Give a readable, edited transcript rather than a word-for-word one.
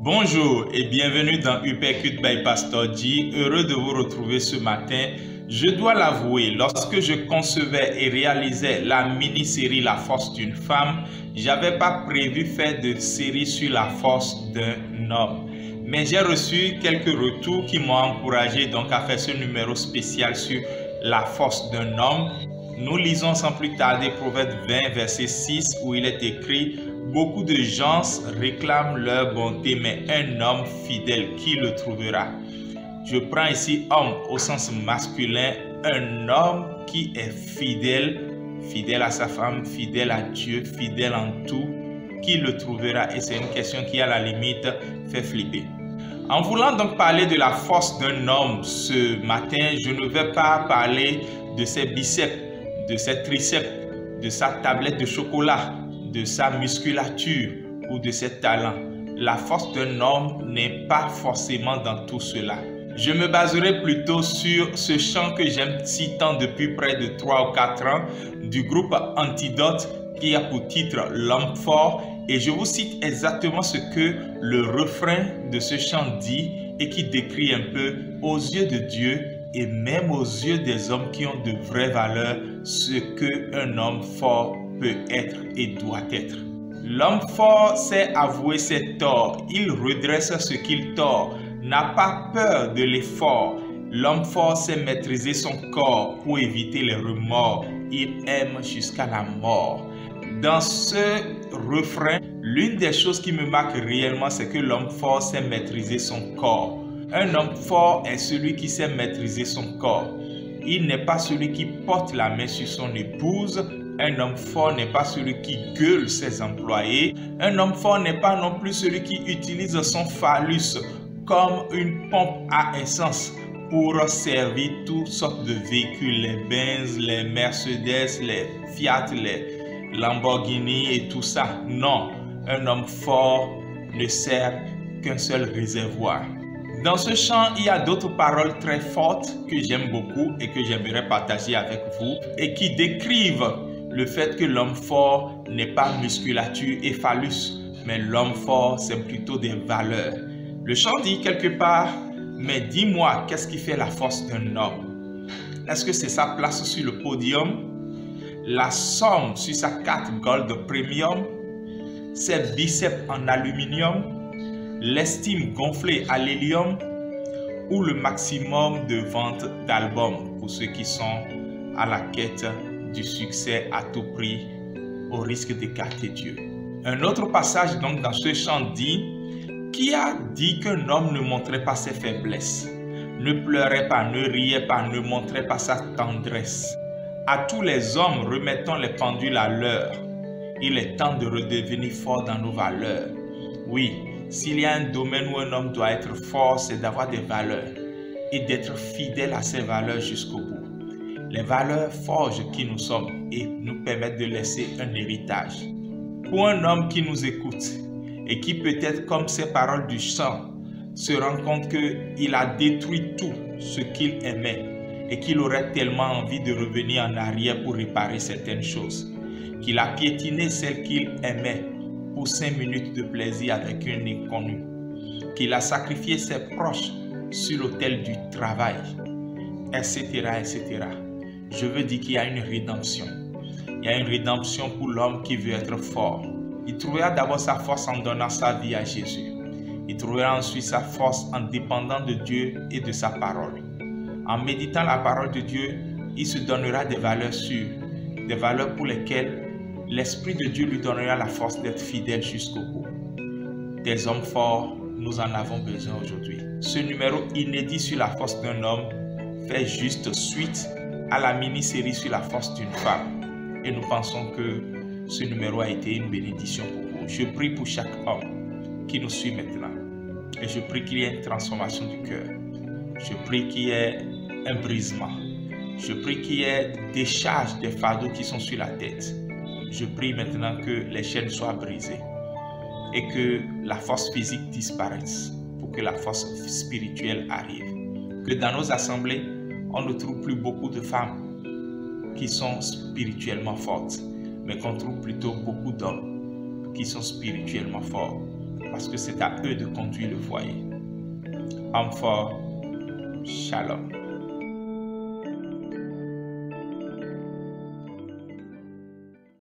Bonjour et bienvenue dans Uppercut by Pastor G. Heureux de vous retrouver ce matin. Je dois l'avouer, lorsque je concevais et réalisais la mini-série La force d'une femme, j'avais pas prévu faire de série sur la force d'un homme. Mais j'ai reçu quelques retours qui m'ont encouragé donc à faire ce numéro spécial sur la force d'un homme. Nous lisons sans plus tarder Proverbe 20, verset 6, où il est écrit « Beaucoup de gens réclament leur bonté, mais un homme fidèle, qui le trouvera ?» Je prends ici homme au sens masculin, un homme qui est fidèle, fidèle à sa femme, fidèle à Dieu, fidèle en tout, qui le trouvera? Et c'est une question qui à la limite fait flipper. En voulant donc parler de la force d'un homme ce matin, je ne vais pas parler de ses biceps, de ses triceps, de sa tablette de chocolat, de sa musculature ou de ses talents. La force d'un homme n'est pas forcément dans tout cela. Je me baserai plutôt sur ce chant que j'aime si tant depuis près de 3 ou 4 ans du groupe Antidote qui a pour titre L'homme fort, et je vous cite exactement ce que le refrain de ce chant dit et qui décrit un peu aux yeux de Dieu et même aux yeux des hommes qui ont de vraies valeurs ce qu'un homme fort peut être et doit être. L'homme fort sait avouer ses torts, il redresse ce qu'il tord, n'a pas peur de l'effort. L'homme fort sait maîtriser son corps pour éviter les remords, il aime jusqu'à la mort. Dans ce refrain, l'une des choses qui me marque réellement, c'est que l'homme fort sait maîtriser son corps. Un homme fort est celui qui sait maîtriser son corps. Il n'est pas celui qui porte la main sur son épouse. Un homme fort n'est pas celui qui gueule ses employés. Un homme fort n'est pas non plus celui qui utilise son phallus comme une pompe à essence pour servir toutes sortes de véhicules, les Benz, les Mercedes, les Fiat, les Lamborghini et tout ça. Non, un homme fort ne sert qu'un seul réservoir. Dans ce chant, il y a d'autres paroles très fortes que j'aime beaucoup et que j'aimerais partager avec vous et qui décrivent le fait que l'homme fort n'est pas musculature et phallus, mais l'homme fort, c'est plutôt des valeurs. Le chant dit quelque part, mais dis-moi, qu'est-ce qui fait la force d'un homme? Est-ce que c'est sa place sur le podium? La somme sur sa carte Gold Premium? Ses biceps en aluminium? L'estime gonflée à l'hélium? Ou le maximum de ventes d'albums pour ceux qui sont à la quête du succès à tout prix au risque d'écarter Dieu? Un autre passage donc dans ce chant dit: qui a dit qu'un homme ne montrait pas ses faiblesses, ne pleurait pas, ne riait pas, ne montrait pas sa tendresse? À tous les hommes, remettons les pendules à l'heure. Il est temps de redevenir fort dans nos valeurs. Oui, s'il y a un domaine où un homme doit être fort, c'est d'avoir des valeurs et d'être fidèle à ses valeurs jusqu'au bout. Les valeurs forgent qui nous sommes et nous permettent de laisser un héritage. Pour un homme qui nous écoute et qui peut-être, comme ces paroles du chant, se rend compte qu'il a détruit tout ce qu'il aimait et qu'il aurait tellement envie de revenir en arrière pour réparer certaines choses, qu'il a piétiné celles qu'il aimait pour 5 minutes de plaisir avec un inconnu, qu'il a sacrifié ses proches sur l'autel du travail, etc., etc. Je veux dire qu'il y a une rédemption. Il y a une rédemption pour l'homme qui veut être fort. Il trouvera d'abord sa force en donnant sa vie à Jésus. Il trouvera ensuite sa force en dépendant de Dieu et de sa parole. En méditant la parole de Dieu, il se donnera des valeurs sûres, des valeurs pour lesquelles l'Esprit de Dieu lui donnera la force d'être fidèle jusqu'au bout. Des hommes forts, nous en avons besoin aujourd'hui. Ce numéro inédit sur la force d'un homme fait juste suite à la mini-série sur la force d'une femme. Et nous pensons que ce numéro a été une bénédiction pour vous. Je prie pour chaque homme qui nous suit maintenant. Et je prie qu'il y ait une transformation du cœur. Je prie qu'il y ait un brisement. Je prie qu'il y ait décharge des fardeaux qui sont sur la tête. Je prie maintenant que les chaînes soient brisées et que la force physique disparaisse pour que la force spirituelle arrive. Que dans nos assemblées, on ne trouve plus beaucoup de femmes qui sont spirituellement fortes, mais qu'on trouve plutôt beaucoup d'hommes qui sont spirituellement forts. parce que c'est à eux de conduire le foyer. Homme fort, shalom.